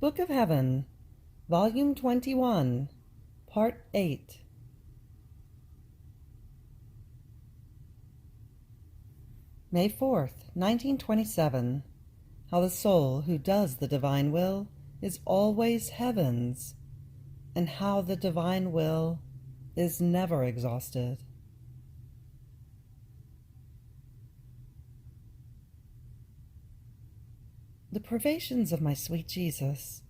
Book of Heaven, Volume 21, Part 8. May 4th, 1927. How the soul who does the divine will is always heaven's, and how the divine will is never exhausted. The privations of my sweet Jesus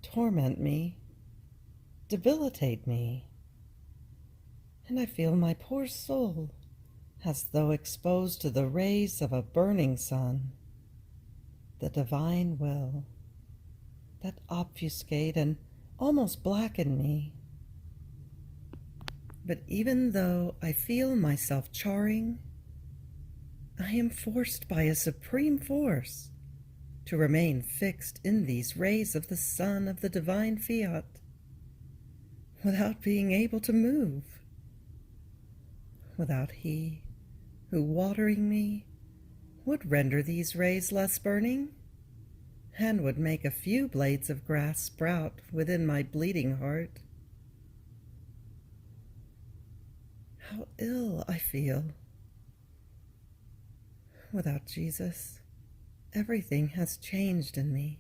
torment me, debilitate me, and I feel my poor soul as though exposed to the rays of a burning sun. The divine will that obfuscate and almost blacken me. But even though I feel myself charring, I am forced by a supreme force to remain fixed in these rays of the sun of the divine Fiat, without being able to move, without He who, watering me, would render these rays less burning, and would make a few blades of grass sprout within my bleeding heart. How ill I feel. Without Jesus, everything has changed in me.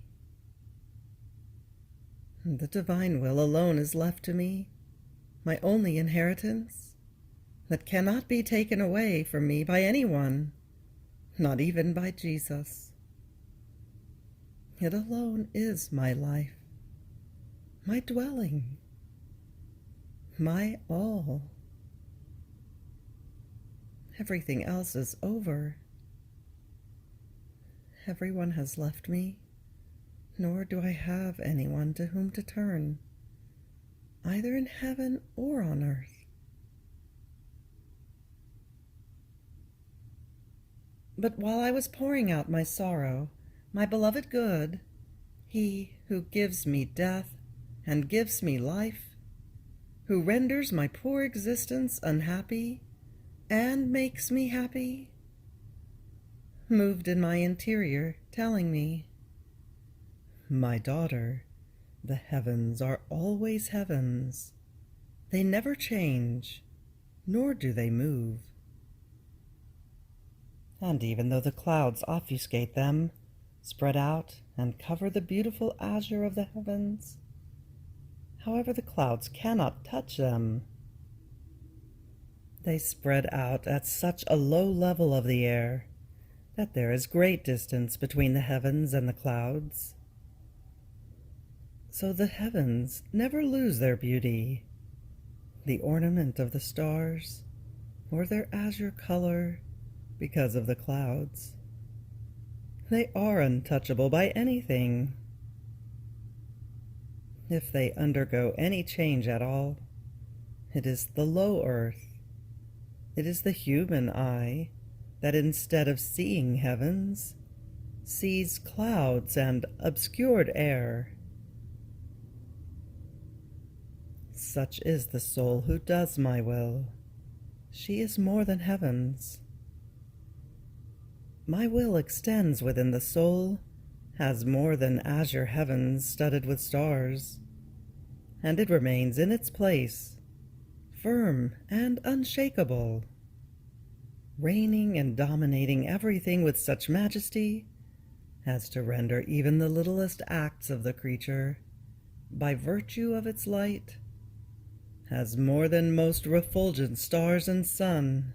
The divine will alone is left to me, my only inheritance, that cannot be taken away from me by anyone, not even by Jesus. It alone is my life, my dwelling, my all. Everything else is over. Everyone has left me, nor do I have anyone to whom to turn, either in heaven or on earth. But while I was pouring out my sorrow, my beloved good, He who gives me death and gives me life, who renders my poor existence unhappy and makes me happy, moved in my interior, telling me, "My daughter, the heavens are always heavens. They never change, nor do they move. And even though the clouds obfuscate them, spread out and cover the beautiful azure of the heavens, however, the clouds cannot touch them. They spread out at such a low level of the air that there is great distance between the heavens and the clouds. So the heavens never lose their beauty, the ornament of the stars, or their azure color because of the clouds. They are untouchable by anything. If they undergo any change at all, it is the low earth. It is the human eye that instead of seeing heavens, sees clouds and obscured air. Such is the soul who does my will. She is more than heavens. My will extends within the soul, has more than azure heavens studded with stars, and it remains in its place, firm and unshakable, reigning and dominating everything with such majesty as to render even the littlest acts of the creature, by virtue of its light, as more than most refulgent stars and sun.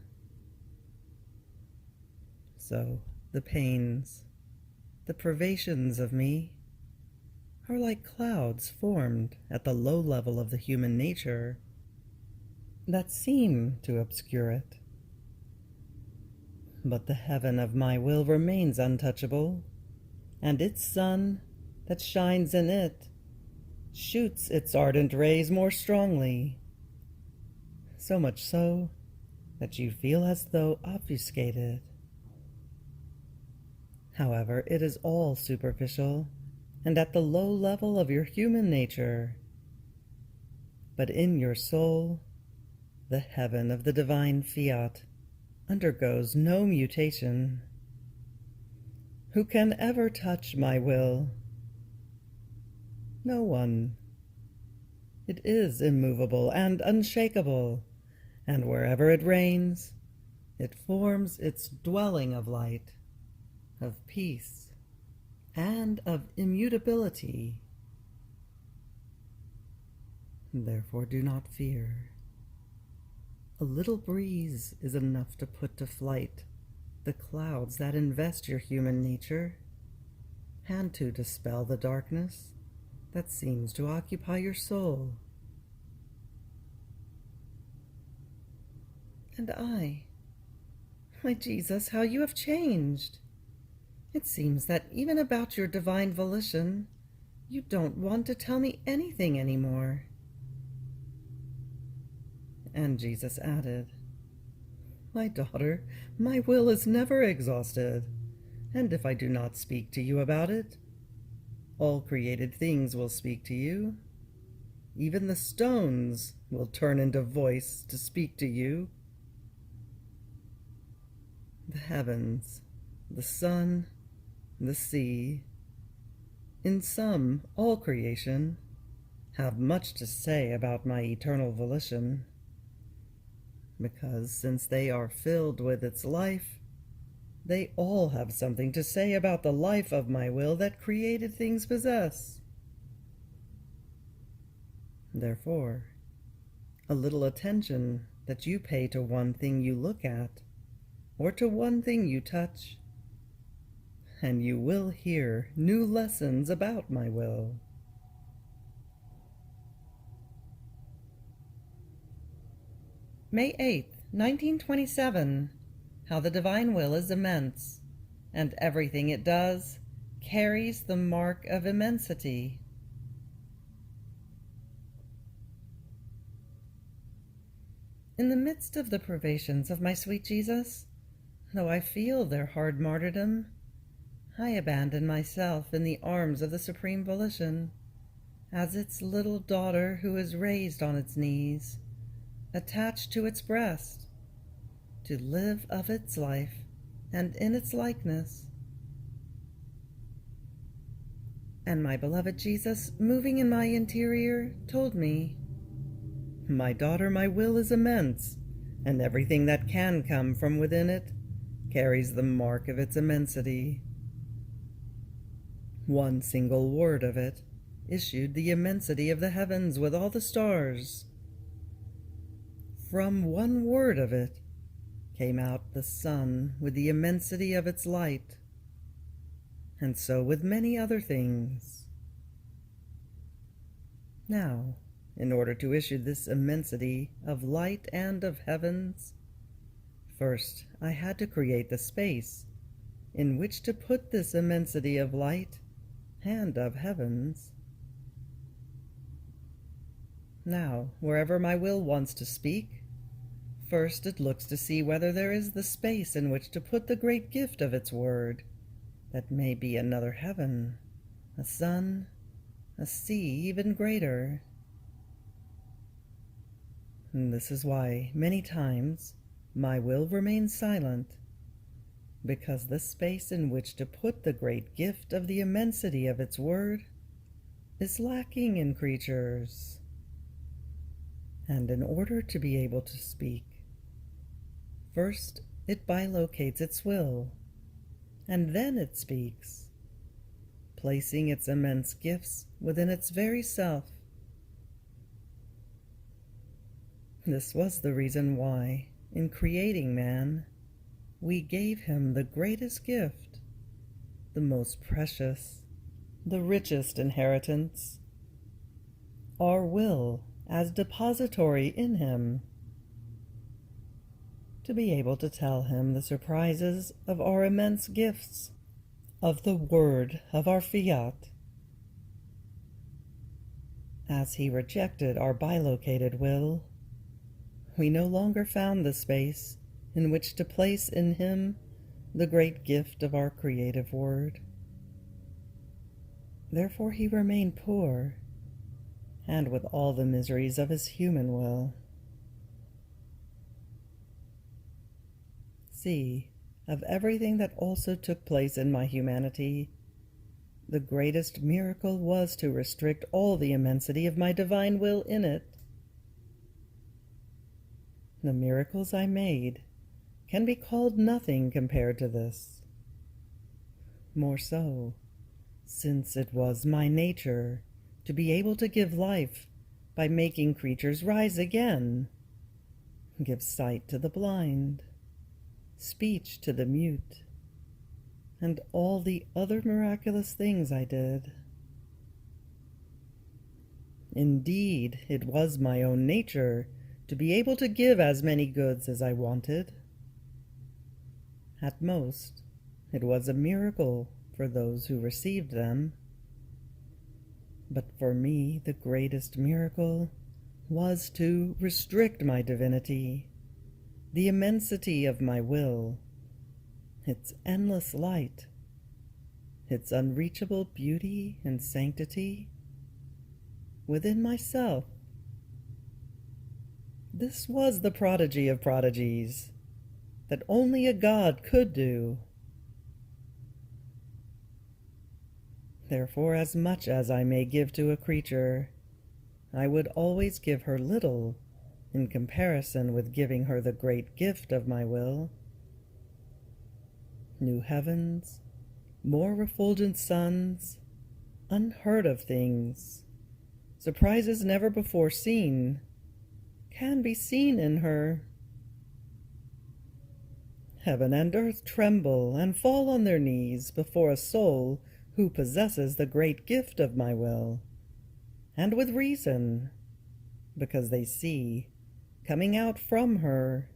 So the pains, the privations of me, are like clouds formed at the low level of the human nature that seem to obscure it. But the heaven of my will remains untouchable, and its sun that shines in it shoots its ardent rays more strongly, so much so that you feel as though obfuscated. However, it is all superficial and at the low level of your human nature. But in your soul, the heaven of the divine Fiat undergoes no mutation. Who can ever touch my will? No one. It is immovable and unshakable, and wherever it reigns, it forms its dwelling of light, of peace, and of immutability. Therefore do not fear. A little breeze is enough to put to flight the clouds that invest your human nature, and to dispel the darkness that seems to occupy your soul. And my Jesus, how you have changed! It seems that even about your divine volition, you don't want to tell me anything anymore. And Jesus added, My daughter, my will is never exhausted, and if I do not speak to you about it, all created things will speak to you. Even the stones will turn into voice to speak to you. The heavens, the sun, the sea, in sum, all creation, have much to say about my eternal volition, because since they are filled with its life, they all have something to say about the life of my will that created things possess. Therefore, a little attention that you pay to one thing you look at, or to one thing you touch, and you will hear new lessons about my will. May 8th, 1927. How the divine will is immense, and everything it does carries the mark of immensity. In the midst of the privations of my sweet Jesus, though I feel their hard martyrdom, I abandon myself in the arms of the Supreme Volition, as its little daughter who is raised on its knees, attached to its breast, to live of its life and in its likeness. And my beloved Jesus, moving in my interior, told me, My daughter, my will is immense, and everything that can come from within it carries the mark of its immensity. One single word of it issued the immensity of the heavens with all the stars. From one word of it came out the sun with the immensity of its light, and so with many other things. Now, in order to issue this immensity of light and of heavens, first I had to create the space in which to put this immensity of light and of heavens. Now, wherever my will wants to speak, first it looks to see whether there is the space in which to put the great gift of its word, that may be another heaven, a sun, a sea even greater. And this is why, many times, my will remains silent, because the space in which to put the great gift of the immensity of its word is lacking in creatures. And in order to be able to speak, first it bilocates its will, and then it speaks, placing its immense gifts within its very self. This was the reason why, in creating man, we gave him the greatest gift, the most precious, the richest inheritance, our will as depository in him, to be able to tell him the surprises of our immense gifts, of the word of our Fiat. As he rejected our bilocated will, we no longer found the space in which to place in him the great gift of our creative word. Therefore he remained poor, and with all the miseries of his human will. See, of everything that also took place in my humanity, the greatest miracle was to restrict all the immensity of my divine will in it. The miracles I made can be called nothing compared to this. More so, since it was my nature to be able to give life by making creatures rise again, give sight to the blind, speech to the mute, and all the other miraculous things I did. Indeed, it was my own nature to be able to give as many goods as I wanted. At most, it was a miracle for those who received them. But for me, the greatest miracle was to restrict my divinity, the immensity of my will, its endless light, its unreachable beauty and sanctity within myself. This was the prodigy of prodigies that only a God could do. Therefore, as much as I may give to a creature, I would always give her little in comparison with giving her the great gift of my will. New heavens, more refulgent suns, unheard of things, surprises never before seen, can be seen in her. Heaven and earth tremble and fall on their knees before a soul who possesses the great gift of my will, and with reason, because they see, coming out from her,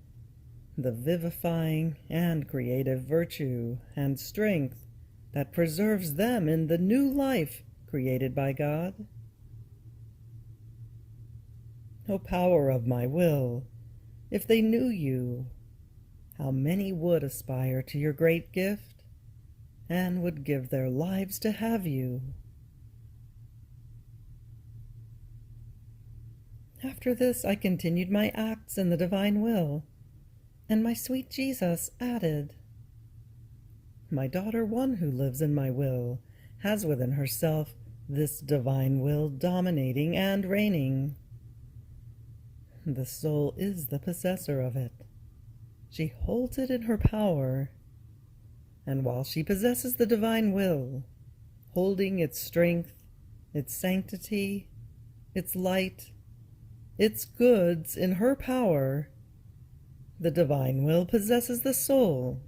the vivifying and creative virtue and strength that preserves them in the new life created by God. O power of my will, if they knew you, how many would aspire to your great gift and would give their lives to have you. After this I continued my acts in the divine will, and my sweet Jesus added, "My daughter, one who lives in my will, has within herself this divine will dominating and reigning. The soul is the possessor of it. She holds it in her power, and while she possesses the divine will, holding its strength, its sanctity, its light, its goods in her power, the divine will possesses the soul,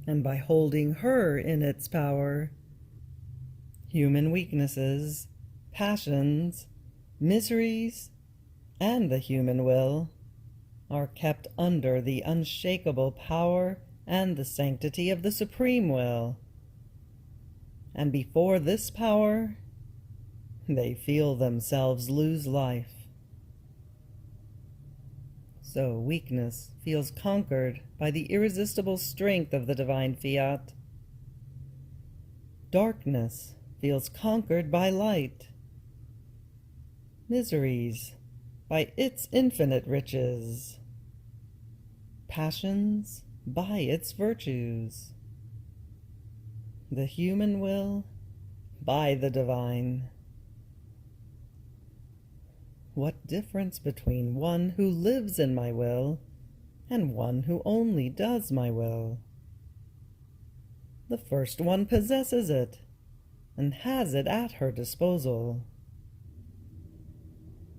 and by holding her in its power, human weaknesses, passions, miseries, and the human will are kept under the unshakable power and the sanctity of the supreme will. And before this power, they feel themselves lose life. So weakness feels conquered by the irresistible strength of the divine fiat. Darkness feels conquered by light. Miseries by its infinite riches. Passions by its virtues. The human will by the divine. What difference between one who lives in my will and one who only does my will? The first one possesses it and has it at her disposal.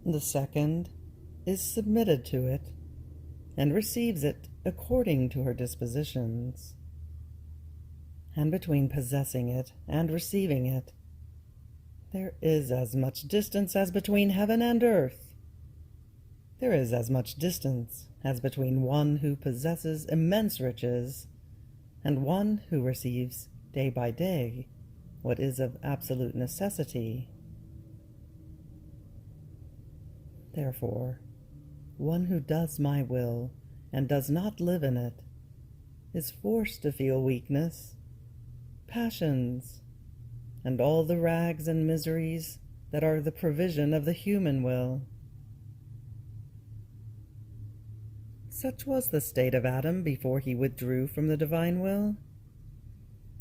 The second is submitted to it and receives it according to her dispositions. And between possessing it and receiving it, there is as much distance as between heaven and earth. There is as much distance as between one who possesses immense riches and one who receives day by day what is of absolute necessity. Therefore, one who does my will and does not live in it is forced to feel weakness, passions, and all the rags and miseries that are the provision of the human will. Such was the state of Adam before he withdrew from the divine will.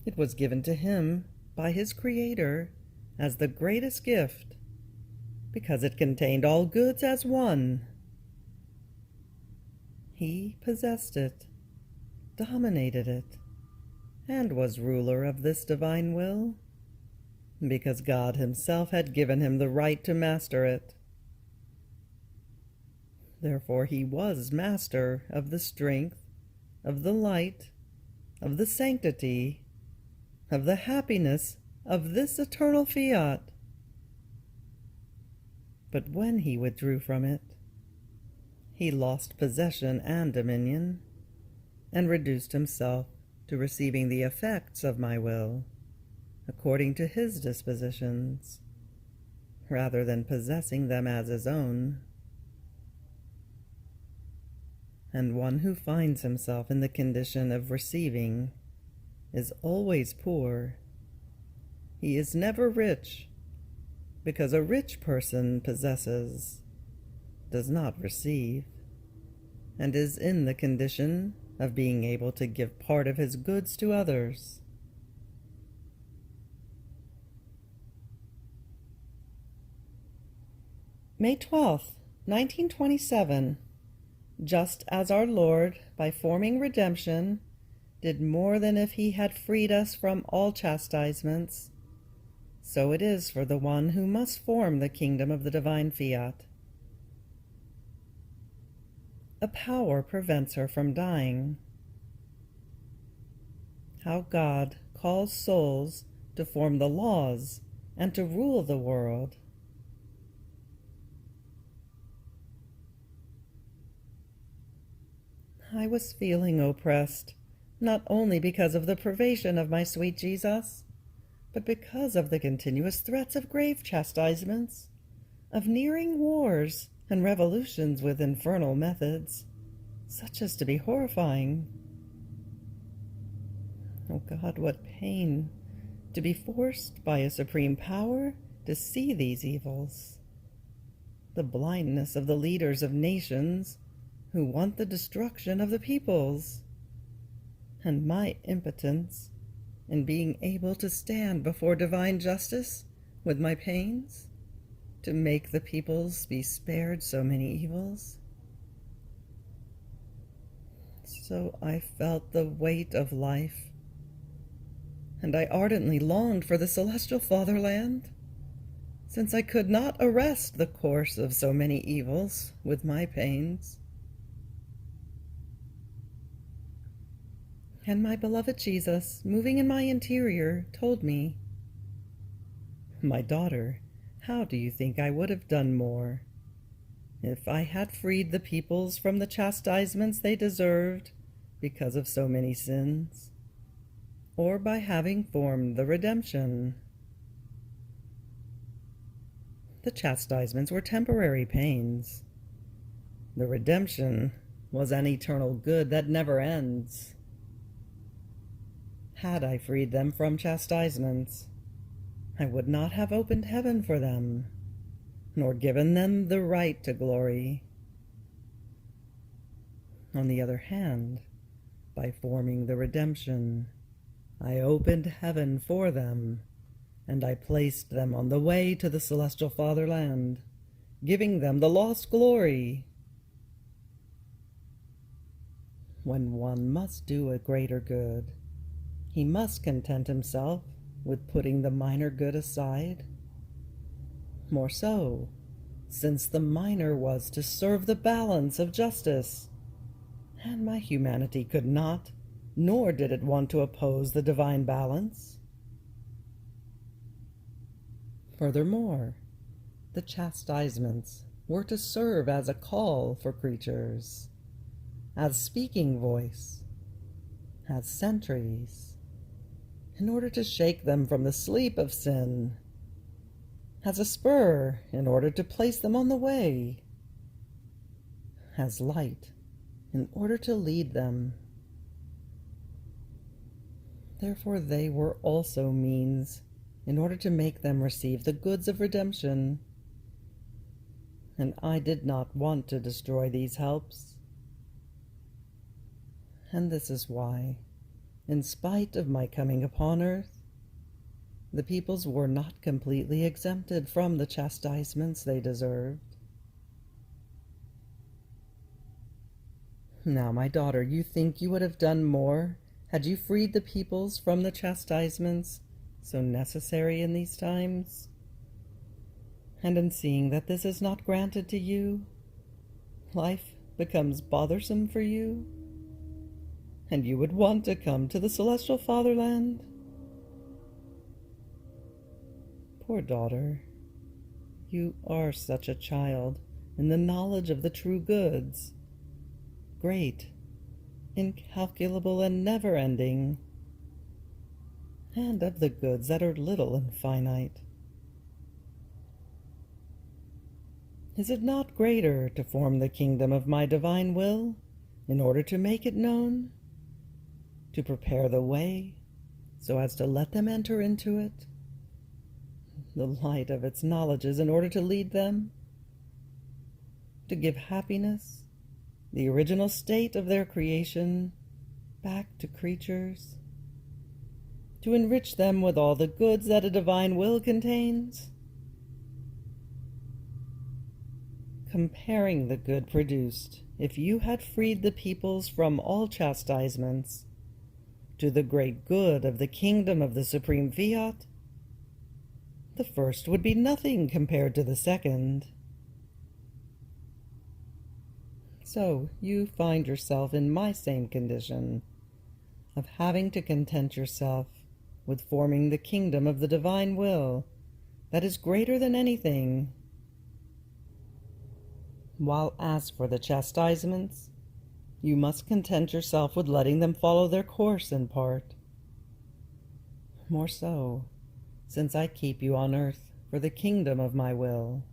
It was given to him by his Creator as the greatest gift, because it contained all goods as one. He possessed it, dominated it, and was ruler of this divine will, because God himself had given him the right to master it. Therefore he was master of the strength, of the light, of the sanctity, of the happiness of this eternal fiat. But when he withdrew from it, he lost possession and dominion, and reduced himself to receiving the effects of my will, according to his dispositions, rather than possessing them as his own. And one who finds himself in the condition of receiving is always poor. He is never rich, because a rich person possesses, does not receive, and is in the condition of being able to give part of his goods to others. May 12th, 1927. Just as our Lord, by forming redemption, did more than if he had freed us from all chastisements, so it is for the one who must form the kingdom of the divine fiat. A power prevents her from dying. How God calls souls to form the laws and to rule the world. I was feeling oppressed, not only because of the privation of my sweet Jesus, but because of the continuous threats of grave chastisements, of nearing wars and revolutions with infernal methods, such as to be horrifying. Oh God, what pain to be forced by a supreme power to see these evils. The blindness of the leaders of nations who want the destruction of the peoples, and my impotence in being able to stand before divine justice with my pains, to make the peoples be spared so many evils. So I felt the weight of life, and I ardently longed for the celestial fatherland, since I could not arrest the course of so many evils with my pains. And my beloved Jesus, moving in my interior, told me, "My daughter, how do you think I would have done more if I had freed the peoples from the chastisements they deserved because of so many sins, or by having formed the redemption?" The chastisements were temporary pains. The redemption was an eternal good that never ends. Had I freed them from chastisements, I would not have opened heaven for them, nor given them the right to glory. On the other hand, by forming the redemption, I opened heaven for them, and I placed them on the way to the celestial fatherland, giving them the lost glory. When one must do a greater good, he must content himself with putting the minor good aside. More so, since the minor was to serve the balance of justice, and my humanity could not, nor did it want to oppose the divine balance. Furthermore, the chastisements were to serve as a call for creatures, as speaking voice, as sentries, in order to shake them from the sleep of sin, as a spur in order to place them on the way, as light in order to lead them. Therefore they were also means in order to make them receive the goods of redemption, and I did not want to destroy these helps. And this is why, in spite of my coming upon earth, the peoples were not completely exempted from the chastisements they deserved. Now, my daughter, you think you would have done more had you freed the peoples from the chastisements so necessary in these times? And in seeing that this is not granted to you, life becomes bothersome for you, and you would want to come to the celestial fatherland? Poor daughter, you are such a child in the knowledge of the true goods, great, incalculable, and never-ending, and of the goods that are little and finite. Is it not greater to form the kingdom of my divine will in order to make it known, to prepare the way so as to let them enter into it, the light of its knowledges in order to lead them, to give happiness, the original state of their creation, back to creatures, to enrich them with all the goods that a divine will contains? Comparing the good produced, if you had freed the peoples from all chastisements, to the great good of the kingdom of the supreme Fiat, the first would be nothing compared to the second. So you find yourself in my same condition, of having to content yourself with forming the kingdom of the divine will that is greater than anything, while as for the chastisements, you must content yourself with letting them follow their course in part. More so, since I keep you on earth for the kingdom of my will.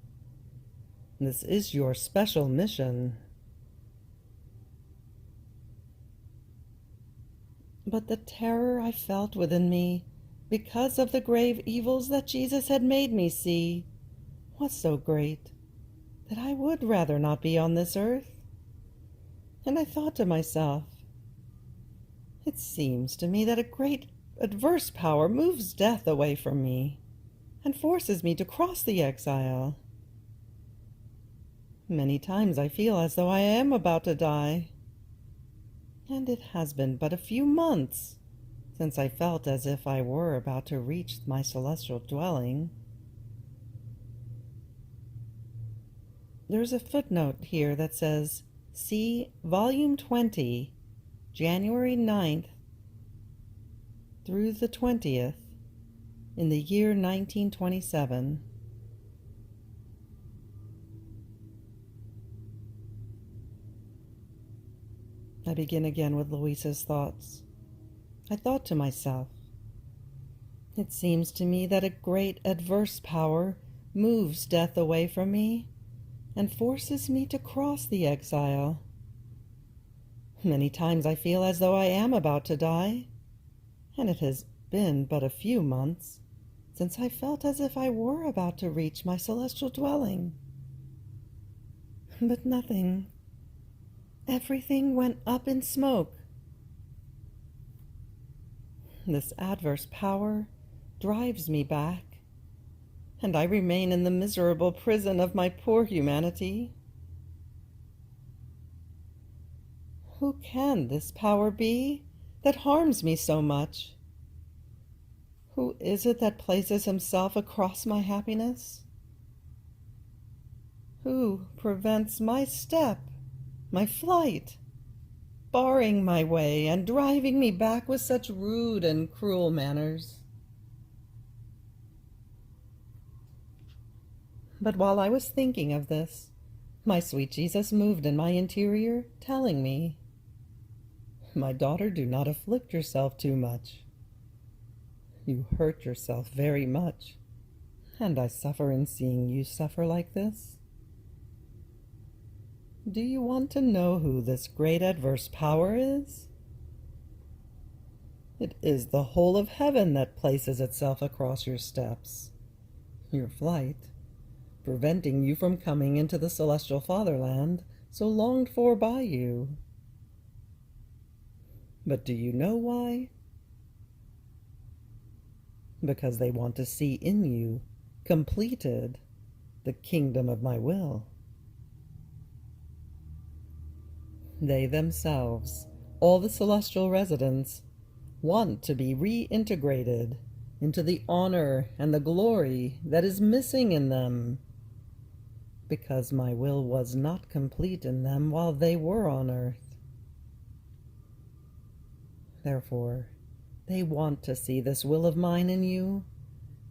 This is your special mission. But the terror I felt within me, because of the grave evils that Jesus had made me see, was so great that I would rather not be on this earth. And I thought to myself, it seems to me that a great adverse power moves death away from me and forces me to cross the exile. Many times I feel as though I am about to die, and it has been but a few months since I felt as if I were about to reach my celestial dwelling. There's a footnote here that says, see Volume 20, January 9th through the 20th, in the year 1927. I begin again with Luisa's thoughts. I thought to myself, it seems to me that a great adverse power moves death away from me and forces me to cross the exile. Many times I feel as though I am about to die, and it has been but a few months since I felt as if I were about to reach my celestial dwelling. But nothing. Everything went up in smoke. This adverse power drives me back, and I remain in the miserable prison of my poor humanity. Who can this power be that harms me so much? Who is it that places himself across my happiness? Who prevents my step, my flight, barring my way and driving me back with such rude and cruel manners? But while I was thinking of this, my sweet Jesus moved in my interior, telling me, my daughter, do not afflict yourself too much. You hurt yourself very much, and I suffer in seeing you suffer like this. Do you want to know who this great adverse power is? It is the whole of heaven that places itself across your steps, your flight, preventing you from coming into the celestial fatherland so longed for by you. But do you know why? because they want to see in you completed the kingdom of my will. They themselves, all the celestial residents, want to be reintegrated into the honor and the glory that is missing in them, because my will was not complete in them while they were on earth. Therefore, they want to see this will of mine in you,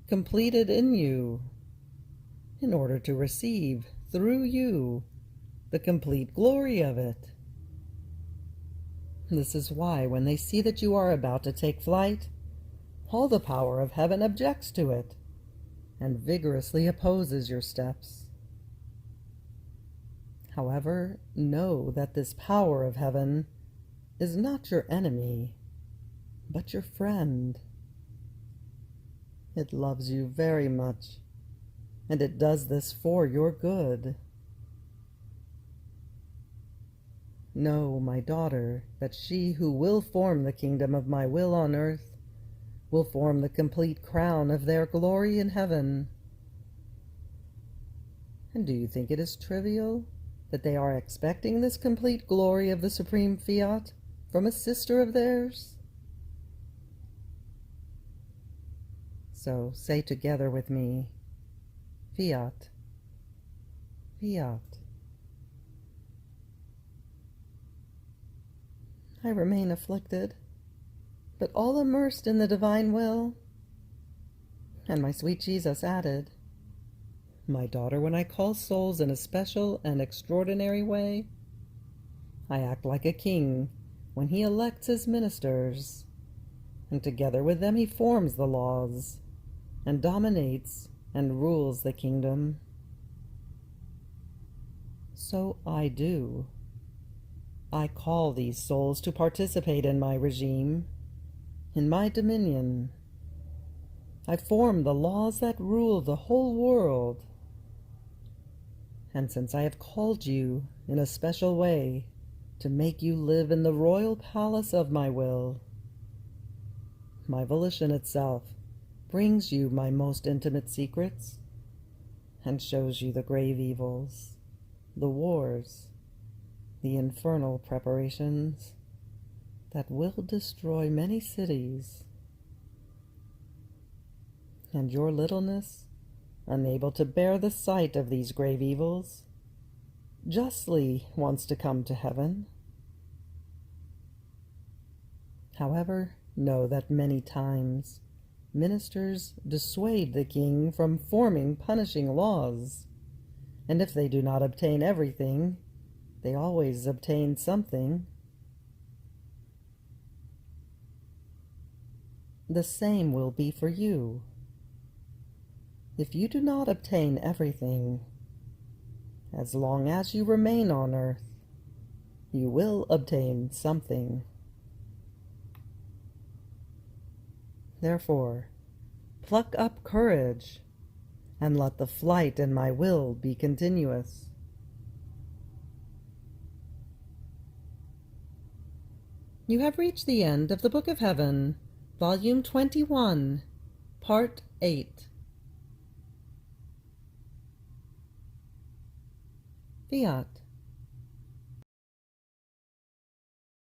completed in you, in order to receive, through you, the complete glory of it. This is why, when they see that you are about to take flight, all the power of heaven objects to it, and vigorously opposes your steps. However, know that this power of heaven is not your enemy, but your friend. It loves you very much, and it does this for your good. Know, my daughter, that she who will form the kingdom of my will on earth will form the complete crown of their glory in heaven. And do you think it is trivial that they are expecting this complete glory of the supreme Fiat from a sister of theirs? So say together with me, Fiat, Fiat. I remain afflicted, but all immersed in the divine will. And my sweet Jesus added, my daughter, when I call souls in a special and extraordinary way, I act like a king when he elects his ministers, and together with them he forms the laws, and dominates and rules the kingdom. So I do. I call these souls to participate in my regime, in my dominion. I form the laws that rule the whole world. And since I have called you in a special way to make you live in the royal palace of my will, my volition itself brings you my most intimate secrets and shows you the grave evils, the wars, the infernal preparations that will destroy many cities. And your littleness, unable to bear the sight of these grave evils, justly wants to come to heaven. However, know that many times ministers dissuade the king from forming punishing laws, and if they do not obtain everything, they always obtain something. The same will be for you. If you do not obtain everything, as long as you remain on earth, you will obtain something. Therefore, pluck up courage, and let the flight in my will be continuous. You have reached the end of the Book of Heaven, Volume 21, Part 8. Fiat.